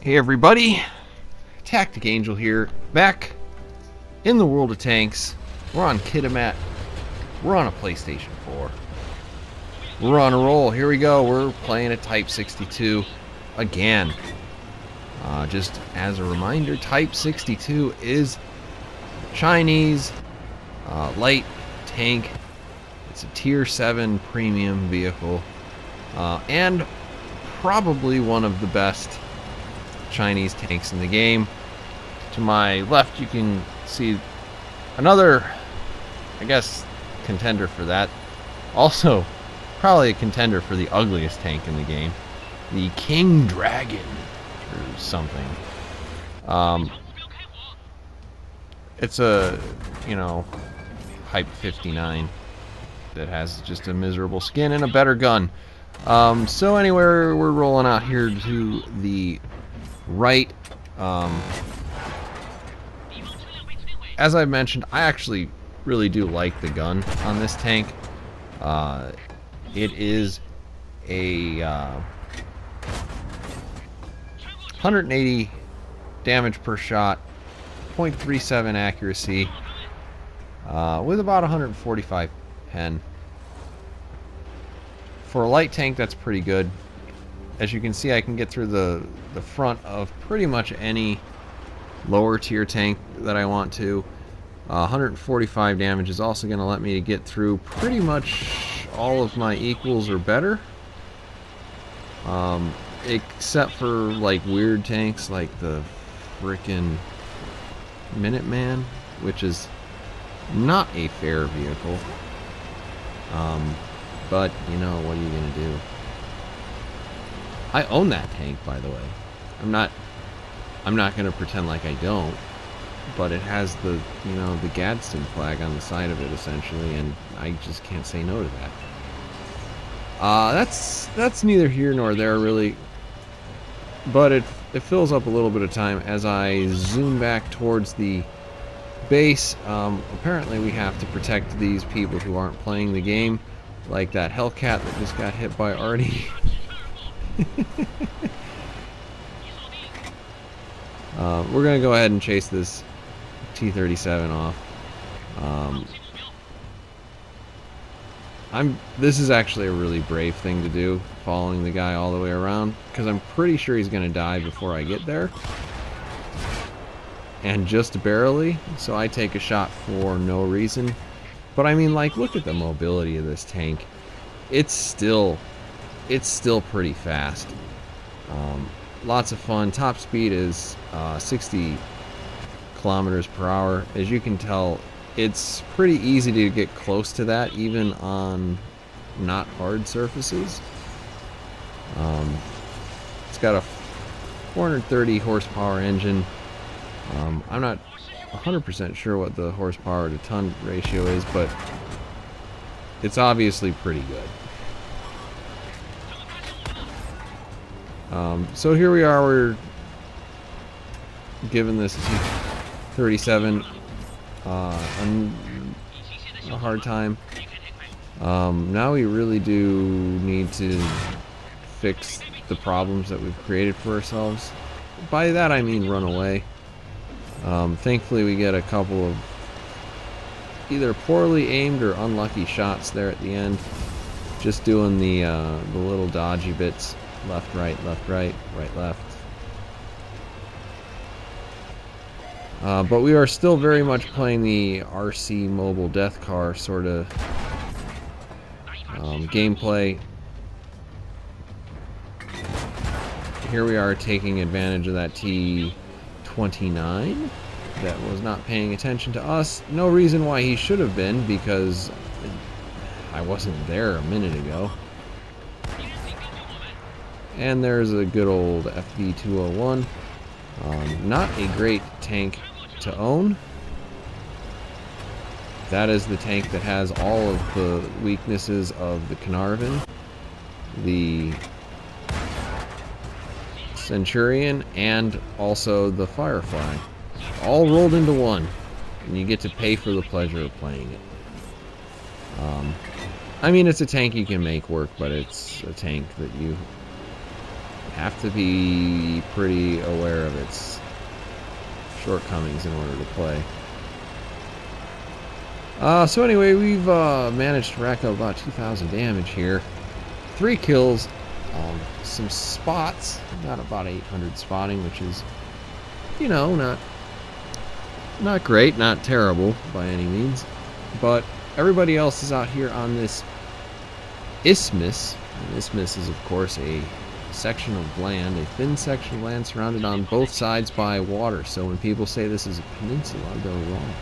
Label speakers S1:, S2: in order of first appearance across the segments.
S1: Hey everybody, TacticAngel here, back in the world of tanks. We're on Kitamat. We're on a PlayStation 4. We're on a roll. Here we go. We're playing a Type 62 again. Just as a reminder, Type 62 is Chinese light tank. It's a Tier 7 premium vehicle, and probably one of the best Chinese tanks in the game. To my left, you can see another, I guess, contender for that. Also, probably a contender for the ugliest tank in the game, the King Dragon or something. It's a, Hype 59 that has just a miserable skin and a better gun. So anyway, we're rolling out here to the right. As I mentioned, I actually really do like the gun on this tank. It is a 180 damage per shot, 0.37 accuracy, with about 145 pen. For a light tank, that's pretty good. As you can see, I can get through the front of pretty much any lower tier tank that I want to. 145 damage is also going to let me get through pretty much all of my equals or better. Except for like weird tanks like the frickin' Minuteman, which is not a fair vehicle. But, what are you going to do? I own that tank, by the way. I'm not going to pretend like I don't. But it has the, the Gadsden flag on the side of it, essentially, and I just can't say no to that. That's neither here nor there, really. But it fills up a little bit of time as I zoom back towards the base. Apparently we have to protect these people who aren't playing the game, like that Hellcat that just got hit by Artie. We're gonna go ahead and chase this T-37 off. This is actually a really brave thing to do, following the guy all the way around, because I'm pretty sure he's gonna die before I get there, and just barely. So I take a shot for no reason. But I mean, like, look at the mobility of this tank. It's still pretty fast. Lots of fun. Top speed is 60 kilometers per hour. As you can tell, it's pretty easy to get close to that, even on not hard surfaces. It's got a 430 horsepower engine. I'm not 100% sure what the horsepower to ton ratio is, but it's obviously pretty good. So here we are, we're giving this T-37 a hard time. Now we really do need to fix the problems that we've created for ourselves. By that I mean run away. Thankfully we get a couple of either poorly aimed or unlucky shots there at the end. Just doing the little dodgy bits. Left, right, right, left. But we are still very much playing the RC mobile death car sort of gameplay. Here we are taking advantage of that T-29 that was not paying attention to us. No reason why he should have been, because I wasn't there a minute ago. And there's a good old FB201. Not a great tank to own. That is the tank that has all of the weaknesses of the Carnarvon, the Centurion, and also the Firefly. All rolled into one. And you get to pay for the pleasure of playing it. I mean, it's a tank you can make work, but it's a tank that you have to be pretty aware of its shortcomings in order to play. So anyway, we've managed to rack up about 2,000 damage here. 3 kills, some spots, got about 800 spotting, which is, you know, not great, not terrible by any means. But everybody else is out here on this isthmus. An isthmus is, of course, a section of land, a thin section of land surrounded on both sides by water. So when people say this is a peninsula, they're wrong.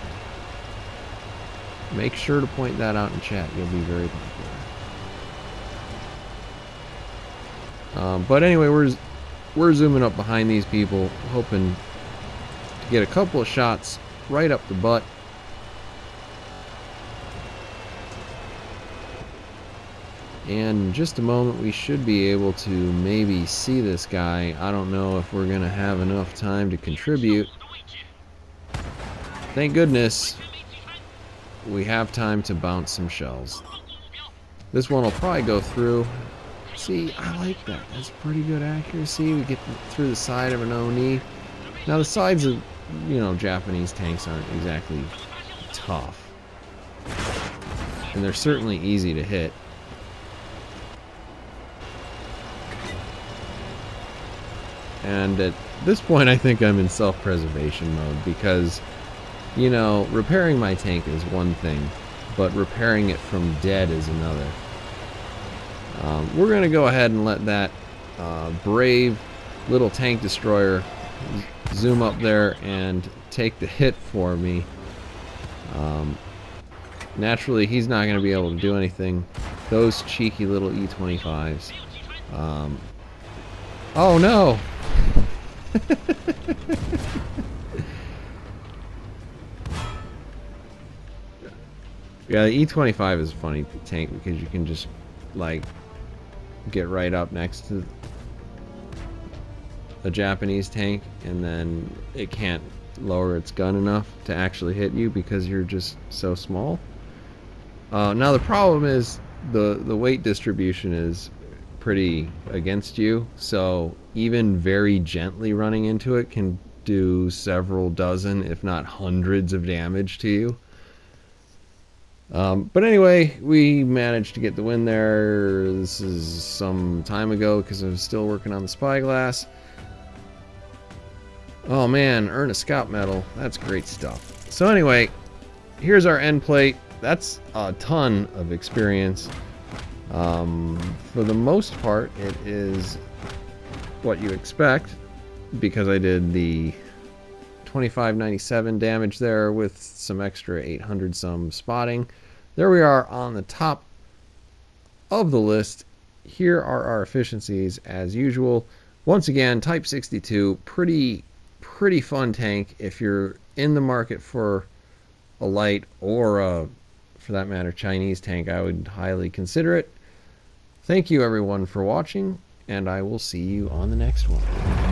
S1: Make sure to point that out in chat. You'll be very popular. But anyway, we're zooming up behind these people, hoping to get a couple of shots right up the butt. And in just a moment, we should be able to maybe see this guy. I don't know if we're going to have enough time to contribute. Thank goodness we have time to bounce some shells. This one will probably go through. See, I like that. That's pretty good accuracy. We get through the side of an ONI. Now the sides of, you know, Japanese tanks aren't exactly tough. And they're certainly easy to hit. And at this point, I think I'm in self-preservation mode because, you know, repairing my tank is one thing, but repairing it from dead is another. We're going to go ahead and let that brave little tank destroyer zoom up there and take the hit for me. Naturally, he's not going to be able to do anything. Those cheeky little E-25s. Oh no! Yeah, the E-25 is a funny tank because you can just, like, get right up next to a Japanese tank and then it can't lower its gun enough to actually hit you because you're just so small. Now the problem is the weight distribution is pretty against you, so even very gently running into it can do several dozen, if not hundreds, of damage to you. But anyway, we managed to get the win there. This is some time ago because I was still working on the spyglass. Oh man, earn a scout medal. That's great stuff. So anyway, here's our end plate. That's a ton of experience. For the most part, it is what you expect because I did the 2597 damage there with some extra 800 some spotting. There we are on the top of the list. Here are our efficiencies as usual. Once again, Type 62, pretty fun tank if you're in the market for a light or a, for that matter, Chinese tank. I would highly consider it. Thank you everyone for watching, and I will see you on the next one.